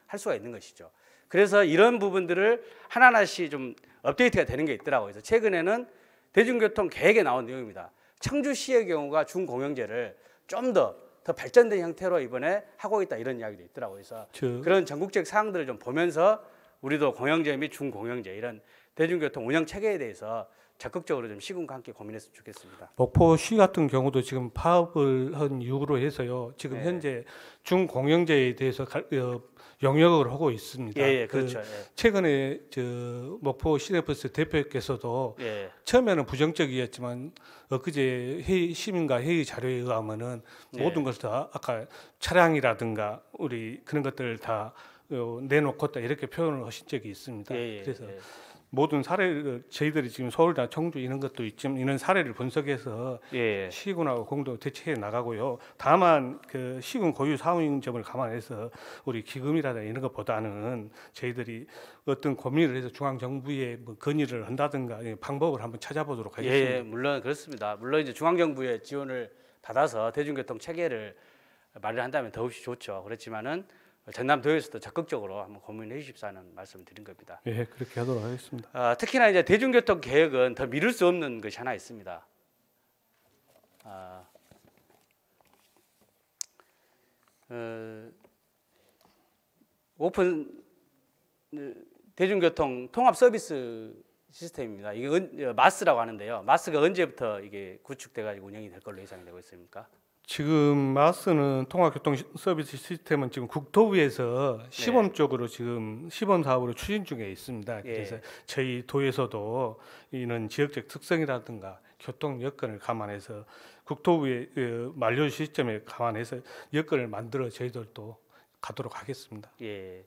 할 수가 있는 것이죠. 그래서 이런 부분들을 하나하나씩 좀 업데이트가 되는 게 있더라고요. 그래서 최근에는 대중교통 계획에 나온 내용입니다. 청주시의 경우가 중공영제를 좀 더 발전된 형태로 이번에 하고 있다 이런 이야기도 있더라고요. 그래서 그런 전국적 사항들을 좀 보면서 우리도 공영제 및 중공영제 이런 대중교통 운영 체계에 대해서 적극적으로 좀 시군과 함께 고민했으면 좋겠습니다. 목포시 같은 경우도 지금 파업을 한 이유로 해서요. 지금 현재 중공영제에 대해서 영역을 하고 있습니다. 그렇죠. 최근에 목포 시내버스 대표께서도 처음에는 부정적이었지만 엊그제 시민과 회의 자료에 의하면은 모든 것을 다 아까 차량이라든가 우리 그런 것들을 다 내놓고 다 이렇게 표현을 하신 적이 있습니다. 그래서 모든 사례를 저희들이 지금 서울다 청주 이런 것도 있지만 이런 사례를 분석해서 시군하고 공동 대책해 나가고요. 다만 그 시군 고유 사용점을 감안해서 우리 기금이라든가 이런 것보다는 저희들이 어떤 고민을 해서 중앙 정부에 뭐 건의를 한다든가 방법을 한번 찾아보도록 하겠습니다. 물론 그렇습니다. 물론 이제 중앙 정부의 지원을 받아서 대중교통 체계를 마련한다면 더욱이 좋죠. 그렇지만은 전남도에서도 적극적으로 한번 고민해 주십사 하는 말씀을 드린 겁니다. 예, 그렇게 하도록 하겠습니다. 특히나 이제 대중교통 계획은 더 미룰 수 없는 것이 하나 있습니다. 오픈 대중교통 통합 서비스 시스템입니다. 이게 마스라고 하는데요. 마스가 언제부터 이게 구축돼 가지고 운영이 될 걸로 예상이 되고 있습니까? 지금 마스는 통합교통 서비스 시스템은 지금 국토부에서 시범적으로 지금 시범 사업으로 추진 중에 있습니다. 그래서 저희 도에서도 이런 지역적 특성이라든가 교통 여건을 감안해서 국토부의 만료 시점에 감안해서 여건을 만들어 저희들도 가도록 하겠습니다. 예.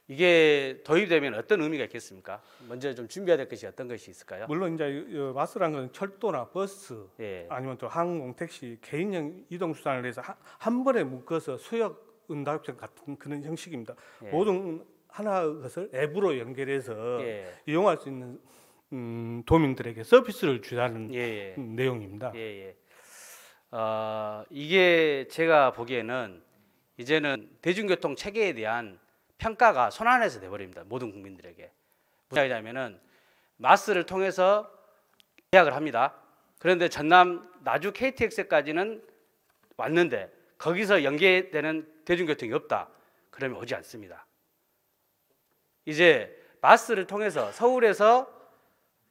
이게 도입되면 어떤 의미가 있겠습니까? 먼저 좀 준비해야 될 것이 어떤 것이 있을까요? 물론 이제 마스라는 건 철도나 버스 아니면 또 항공, 택시, 개인형 이동 수단을 해서 한 번에 묶어서 수역 응답형 같은 그런 형식입니다. 모든 하나 것을 앱으로 연결해서 이용할 수 있는 도민들에게 서비스를 주자는 내용입니다. 이게 제가 보기에는 이제는 대중교통 체계에 대한 평가가 손안에서 돼버립니다. 모든 국민들에게. 무슨 말이냐면은 마스를 통해서 예약을 합니다. 그런데 전남 나주 KTX까지는 왔는데 거기서 연계되는 대중교통이 없다. 그러면 오지 않습니다. 이제 마스를 통해서 서울에서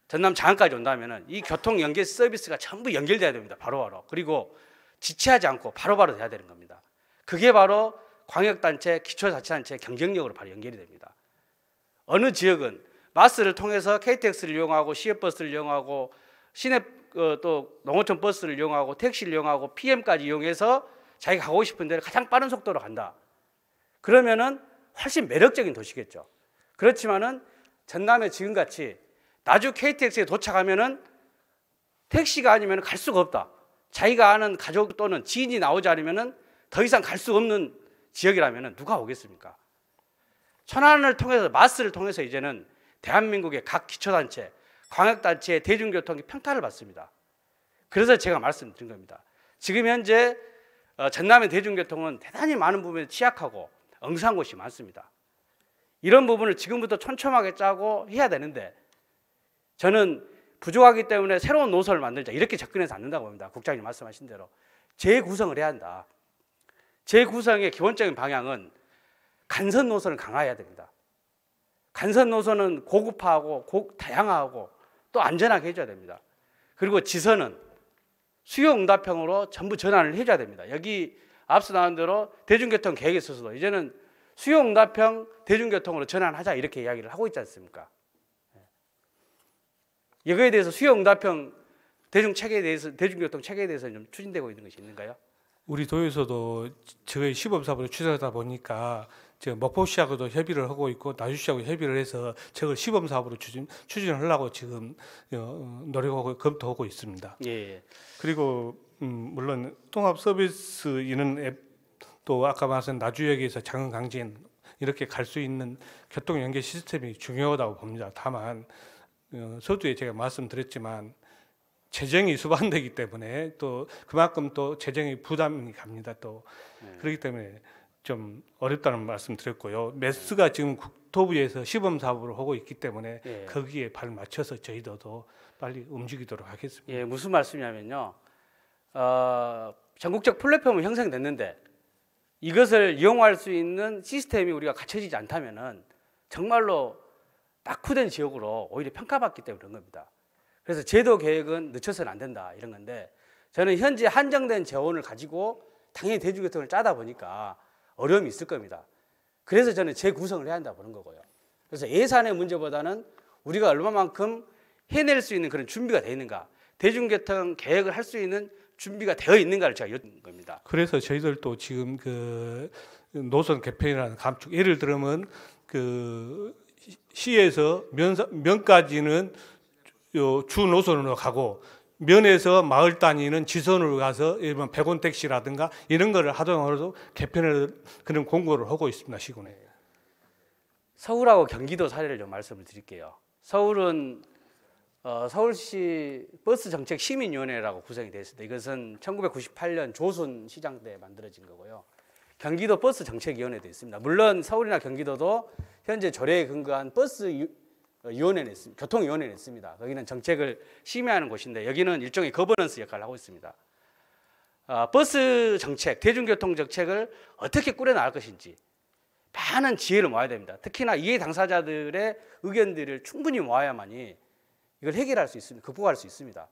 전남 장안까지 온다면은 이 교통 연계 서비스가 전부 연결돼야 됩니다. 바로바로. 그리고 지체하지 않고 바로바로 돼야 되는 겁니다. 그게 바로 광역단체, 기초자치단체 경쟁력으로 바로 연결이 됩니다. 어느 지역은 마스를 통해서 KTX를 이용하고 시외버스를 이용하고 시내 또 농어촌 버스를 이용하고 택시를 이용하고 PM까지 이용해서 자기가 가고 싶은 데를 가장 빠른 속도로 간다. 그러면은 훨씬 매력적인 도시겠죠. 그렇지만은 전남에 지금같이 나주 KTX에 도착하면은 택시가 아니면 갈 수가 없다. 자기가 아는 가족 또는 지인이 나오지 않으면은 더 이상 갈 수 없는 지역이라면 누가 오겠습니까? 천안을 통해서 마스를 통해서 이제는 대한민국의 각 기초단체, 광역단체의 대중교통이 평가를 받습니다. 그래서 제가 말씀드린 겁니다. 지금 현재 전남의 대중교통은 대단히 많은 부분에 취약하고 엉성한 곳이 많습니다. 이런 부분을 지금부터 촘촘하게 짜고 해야 되는데 저는 부족하기 때문에 새로운 노선을 만들자 이렇게 접근해서 안 된다고 봅니다. 국장님 말씀하신 대로 재구성을 해야 한다. 재구성의 기본적인 방향은 간선 노선을 강화해야 됩니다. 간선 노선은 고급화하고 다양화하고 또 안전하게 해줘야 됩니다. 그리고 지선은 수요 응답형으로 전부 전환을 해줘야 됩니다. 여기 앞서 나온 대로 대중교통 계획에 있어서도 이제는 수요 응답형 대중교통으로 전환하자 이렇게 이야기를 하고 있지 않습니까? 이거에 대해서 수요 응답형 대중교통 체계에 대해서 좀 추진되고 있는 것이 있는가요? 우리 도에서도 저희 시범사업을 추진하다 보니까 지금 목포시하고도 협의를 하고 있고 나주시하고 협의를 해서 저걸 시범사업으로 추진을 하려고 지금 노력하고 검토하고 있습니다. 그리고 물론 통합 서비스 이런 앱 또 아까 말씀 나주역에서 장흥 강진 이렇게 갈 수 있는 교통 연계 시스템이 중요하다고 봅니다. 다만 서두에 제가 말씀드렸지만 재정이 수반되기 때문에 또 그만큼 또 재정의 부담이 갑니다. 또 그렇기 때문에 좀 어렵다는 말씀 드렸고요. 매스가 지금 국토부에서 시범 사업을 하고 있기 때문에 거기에 발 맞춰서 저희도 빨리 움직이도록 하겠습니다. 무슨 말씀이냐면요. 전국적 플랫폼이 형성됐는데 이것을 이용할 수 있는 시스템이 우리가 갖춰지지 않다면은 정말로 낙후된 지역으로 오히려 평가받기 때문에 그런 겁니다. 그래서 제도 계획은 늦춰서는 안 된다 이런 건데 저는 현재 한정된 재원을 가지고 당연히 대중교통을 짜다 보니까 어려움이 있을 겁니다. 그래서 저는 재구성을 해야 한다 보는 거고요. 그래서 예산의 문제보다는 우리가 얼마만큼 해낼 수 있는 그런 준비가 되어 있는가, 대중교통 계획을 할 수 있는 준비가 되어 있는가를 제가 여쭙는 겁니다. 그래서 저희들도 지금 그 노선 개편이라는 감축, 예를 들면 그 시에서 면까지는 주 노선으로 가고 면에서 마을 단위는 지선으로 가서 일반 100원 택시라든가 이런 거를 하도록 개편을 그런 공고를 하고 있습니다. 시군에. 서울하고 경기도 사례를 좀 말씀을 드릴게요. 서울은 서울시 버스 정책 시민위원회라고 구성이 되어 있습니다. 이것은 1998년 조순 시장 때 만들어진 거고요. 경기도 버스 정책위원회도 있습니다. 물론 서울이나 경기도도 현재 조례에 근거한 버스 위원회는 있습니다. 교통위원회는 있습니다. 거기는 정책을 심의하는 곳인데 여기는 일종의 거버넌스 역할을 하고 있습니다. 버스 정책, 대중교통 정책을 어떻게 꾸려나갈 것인지 많은 지혜를 모아야 됩니다. 특히나 이해 당사자들의 의견들을 충분히 모아야만이 이걸 해결할 수 있습니다. 극복할 수 있습니다.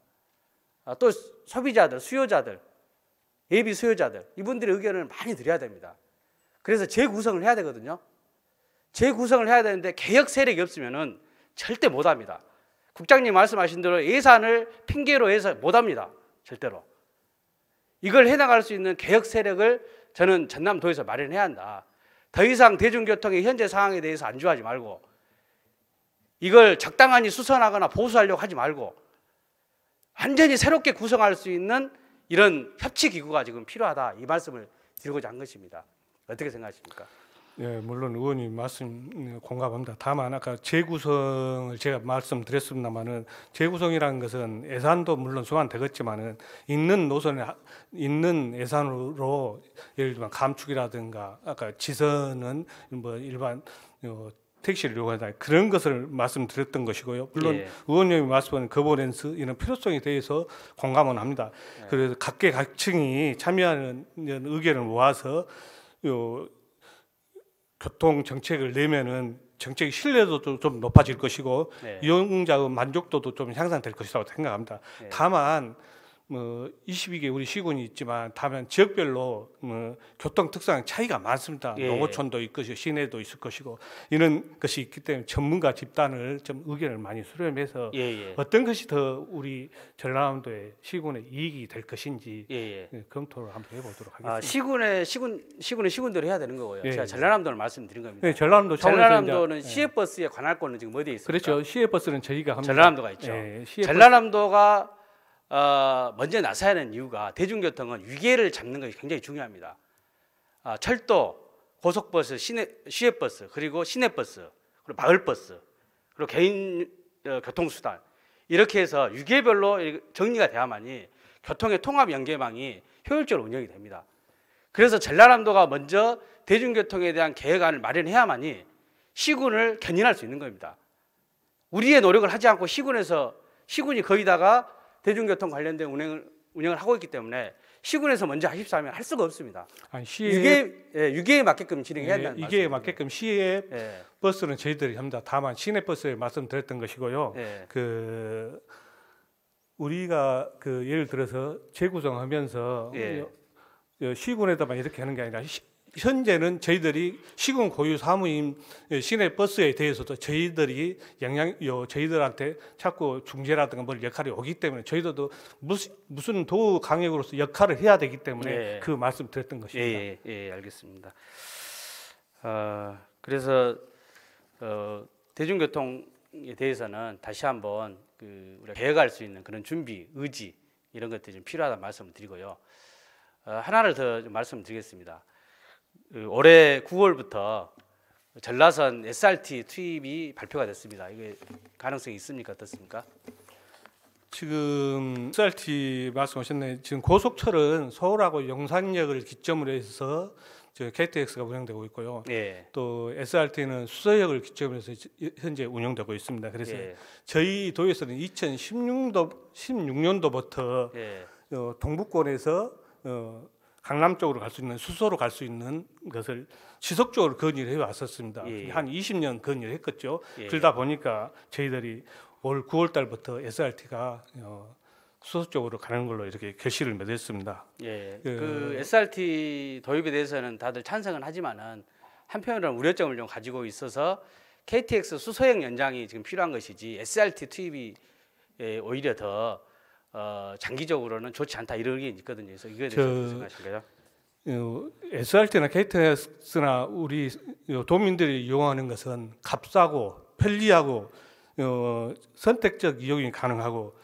또 소비자들, 수요자들, 예비 수요자들 이분들의 의견을 많이 드려야 됩니다. 그래서 재구성을 해야 되거든요. 재구성을 해야 되는데 개혁 세력이 없으면은 절대 못합니다. 국장님 말씀하신 대로 예산을 핑계로 해서 못합니다. 절대로. 이걸 해나갈 수 있는 개혁 세력을 저는 전남도에서 마련해야 한다. 더 이상 대중교통의 현재 상황에 대해서 안주하지 말고 이걸 적당하니 수선하거나 보수하려고 하지 말고 완전히 새롭게 구성할 수 있는 이런 협치기구가 지금 필요하다. 이 말씀을 드리고자 한 것입니다. 어떻게 생각하십니까? 예, 물론 의원님 말씀 공감합니다. 다만 아까 재구성을 제가 말씀드렸습니다만은 재구성이라는 것은 예산도 물론 소환되겠지만은 있는 노선에 있는 예산으로 예를 들면 감축이라든가 아까 지선은 뭐 일반 택시를 이용한다 그런 것을 말씀드렸던 것이고요. 물론 예. 의원님이 말씀하는 거버넌스 이런 필요성에 대해서 공감은 합니다. 예. 그래서 각계각층이 참여하는 의견을 모아서 교통 정책을 내면은 정책 신뢰도도 좀 높아질 것이고 네. 이용자의 만족도도 좀 향상될 것이라고 생각합니다. 네. 다만 22개 우리 시군이 있지만 다만 지역별로 교통 특성 차이가 많습니다. 예. 농어촌도 있을 것이고 시내도 있을 것이고 이런 것이 있기 때문에 전문가 집단을 좀 의견을 많이 수렴해서 어떤 것이 더 우리 전라남도의 시군의 이익이 될 것인지 검토를 한번 해보도록 하겠습니다. 시군은 시군대로 해야 되는 거고요. 예. 제가 전라남도를 말씀드린 겁니다. 네, 전라남도는 시외버스의 관할권은 지금 어디에 있습니까? 그렇죠. 시외버스는 저희가 합니다. 전라남도가 있죠. 전라남도가 먼저 나서야 하는 이유가 대중교통은 위계를 잡는 것이 굉장히 중요합니다. 철도, 고속버스, 시외버스, 그리고 시내버스, 그리고 마을버스, 그리고 개인 교통수단 이렇게 해서 위계별로 정리가 돼야만이 교통의 통합 연계망이 효율적으로 운영이 됩니다. 그래서 전라남도가 먼저 대중교통에 대한 계획안을 마련해야만이 시군을 견인할 수 있는 겁니다. 우리의 노력을 하지 않고 시군이 거기다가 대중교통 관련된 운영을 하고 있기 때문에 시군에서 먼저 하십사 하면 할 수가 없습니다. 유계에 맞게끔 진행해야 한다는 말씀입니다. 이게 맞게끔 시외 버스는 저희들이 합니다. 다만 시내 버스에 말씀드렸던 것이고요. 우리가 예를 들어서 재구성하면서 시군에다만 이렇게 하는 게 아니라 현재는 저희들이 시군 고유 사무인 시내 버스에 대해서도 저희들이 저희들한테 자꾸 중재라든가 뭘 역할이 오기 때문에 저희들도 무슨 도 강역으로서 역할을 해야 되기 때문에 그 말씀 드렸던 것입니다. 알겠습니다. 그래서 대중교통에 대해서는 다시 한번 우리가 계획할 수 있는 그런 준비, 의지 이런 것들이 좀 필요하다는 말씀을 드리고요. 하나를 더 말씀드리겠습니다. 올해 9월부터 전라선 SRT 투입이 발표가 됐습니다. 이게 가능성이 있습니까? 어떻습니까? 지금 SRT 말씀하셨네. 지금 고속철은 서울하고 용산역을 기점으로 해서 KTX가 운영되고 있고요. 또 SRT는 수서역을 기점으로 해서 현재 운영되고 있습니다. 그래서 저희 도에서는 2016년도부터 동부권에서 강남 쪽으로 갈 수 있는 수소로 갈 수 있는 것을 지속적으로 건의를 해왔었습니다. 한 20년 건의를 했겠죠. 그러다 보니까 저희들이 올 9월 달부터 SRT가 수소 쪽으로 가는 걸로 이렇게 결실을 맺었습니다. 그 SRT 도입에 대해서는 다들 찬성은 하지만은 한편으로는 우려점을 좀 가지고 있어서 KTX 수소역 연장이 지금 필요한 것이지 SRT 투입이 오히려 더 장기적으로는 좋지 않다 이런 의견이 있거든요. 그래서 이거에 대해서 어떻게 생각하신가요? SRT나 KTX나 우리 도민들이 이용하는 것은 값싸고 편리하고 선택적 이용이 가능하고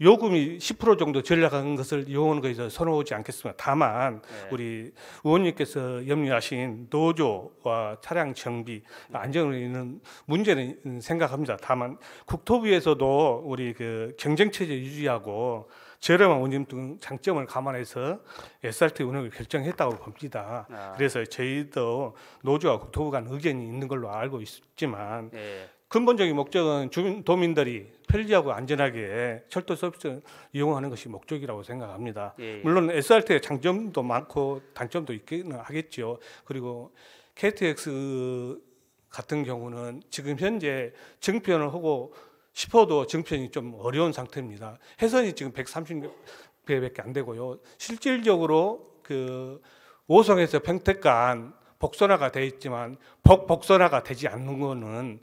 요금이 10% 정도 절약하는 것을 이용하는 것에 선호하지 않겠습니다. 다만 우리 의원님께서 염려하신 노조와 차량 정비 안전에 있는 문제는 생각합니다. 다만 국토부에서도 우리 경쟁 체제 유지하고 저렴한 운임 등 장점을 감안해서 SRT 운영을 결정했다고 봅니다. 그래서 저희도 노조와 국토부 간 의견이 있는 걸로 알고 있지만 예. 근본적인 목적은 도민들이 편리하고 안전하게 철도 서비스를 이용하는 것이 목적이라고 생각합니다. 예. 물론 SRT의 장점도 많고 단점도 있기는 하겠죠. 그리고 KTX 같은 경우는 지금 현재 정편을 하고 싶어도 정편이 좀 어려운 상태입니다. 해선이 지금 130배밖에 안 되고요. 실질적으로 그 오송에서 평택간 복선화가 돼 있지만 복선화가 되지 않는 거는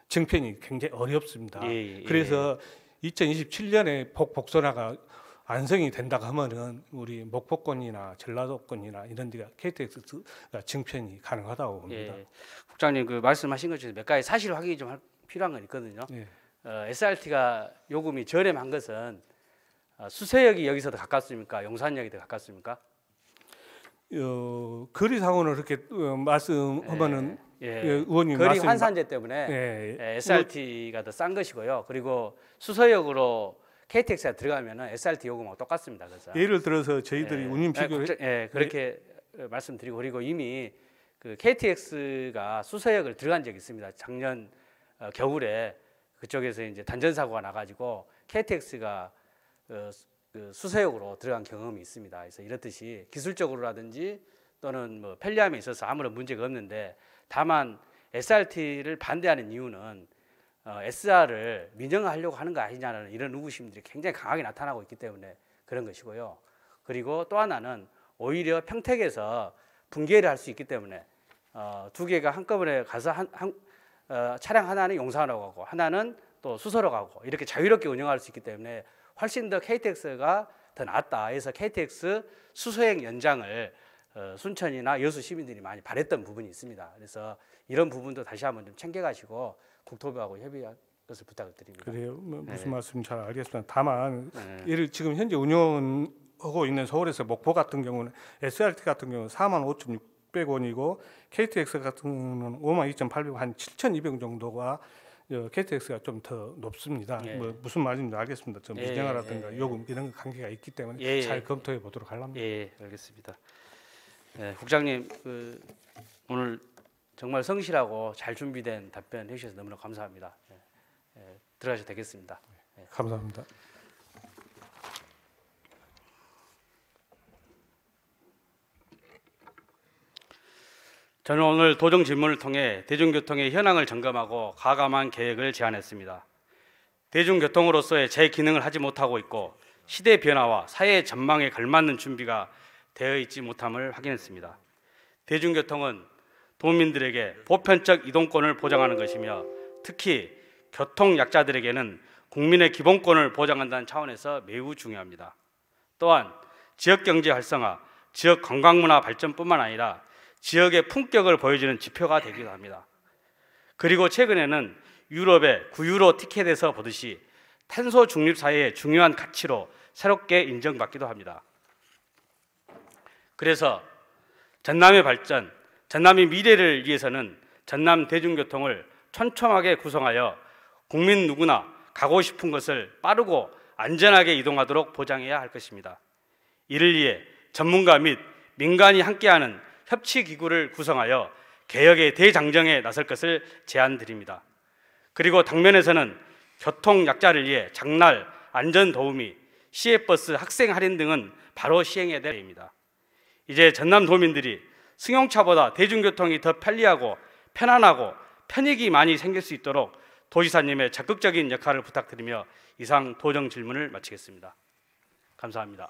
정편이 굉장히 어렵습니다. 예. 그래서 2027년에 복선화가 완성이 된다고 하면은 우리 목포권이나 전라도권이나 이런 데가 KTX가 정편이 가능하다고 봅니다. 예. 국장님 그 말씀하신 것 중에 몇 가지 사실 확인이 좀 필요한 건 있거든요. 예. SRT가 요금이 저렴한 것은 수서역이 여기서 더 가깝습니까? 용산역이 더 가깝습니까? 거리상으로 그렇게 말씀하면은 예. 의원님 거리 말씀 환산제 때문에 SRT가 더 싼 것이고요. 그리고 수서역으로 KTX가 들어가면은 SRT 요금하고 똑같습니다. 그래서 예를 들어서 저희들이 운임 비교를 그렇게 말씀드리고 그리고 이미 그 KTX가 수서역을 들어간 적이 있습니다. 작년 겨울에 그쪽에서 이제 단전 사고가 나가지고 KTX가 그 수서역으로 들어간 경험이 있습니다. 그래서 이렇듯이 기술적으로라든지 또는 뭐 편리함에 있어서 아무런 문제가 없는데 다만 SRT를 반대하는 이유는 SR을 민영화하려고 하는 거 아니냐는 이런 의구심들이 굉장히 강하게 나타나고 있기 때문에 그런 것이고요. 그리고 또 하나는 오히려 평택에서 분개를 할 수 있기 때문에 두 개가 한꺼번에 가서 차량 하나는 용산으로 가고 하나는 또 수서로 가고 이렇게 자유롭게 운영할 수 있기 때문에 훨씬 더 KTX가 더 낫다 해서 KTX 수서행 연장을 순천이나 여수 시민들이 많이 바랬던 부분이 있습니다. 그래서 이런 부분도 다시 한번 좀 챙겨가시고 국토부하고 협의할 것을 부탁을 드립니다. 그래요. 무슨 말씀 잘 알겠습니다. 다만 예를 지금 현재 운영하고 있는 서울에서 목포 같은 경우는 SRT 같은 경우는 45,600원이고 KTX 같은 경우는 52,800원 한 7,200원 정도가 KTX가 좀 더 높습니다. 무슨 말인지 알겠습니다. 좀 민영화라든가 요금 이런 관계가 있기 때문에 잘 검토해 보도록 하랍니다. 예, 알겠습니다. 국장님 오늘 정말 성실하고 잘 준비된 답변 해주셔서 너무나 감사합니다. 들어가셔도 되겠습니다. 감사합니다. 저는 오늘 도정 질문을 통해 대중교통의 현황을 점검하고 가감한 계획을 제안했습니다. 대중교통으로서의 제 기능을 하지 못하고 있고 시대 변화와 사회의 전망에 걸맞는 준비가 되어 있지 못함을 확인했습니다. 대중교통은 도민들에게 보편적 이동권을 보장하는 것이며 특히 교통약자들에게는 국민의 기본권을 보장한다는 차원에서 매우 중요합니다. 또한 지역경제 활성화, 지역 관광문화 발전뿐만 아니라 지역의 품격을 보여주는 지표가 되기도 합니다. 그리고 최근에는 유럽의 9유로 티켓에서 보듯이 탄소 중립 사회의 중요한 가치로 새롭게 인정받기도 합니다. 그래서 전남의 발전, 전남의 미래를 위해서는 전남 대중교통을 촘촘하게 구성하여 국민 누구나 가고 싶은 것을 빠르고 안전하게 이동하도록 보장해야 할 것입니다. 이를 위해 전문가 및 민간이 함께하는 협치기구를 구성하여 개혁의 대장정에 나설 것을 제안드립니다. 그리고 당면에서는 교통약자를 위해 장날, 안전도우미, 시외버스 학생 할인 등은 바로 시행해야 됩니다. 이제 전남도민들이 승용차보다 대중교통이 더 편리하고 편안하고 편익이 많이 생길 수 있도록 도지사님의 적극적인 역할을 부탁드리며 이상 도정 질문을 마치겠습니다. 감사합니다.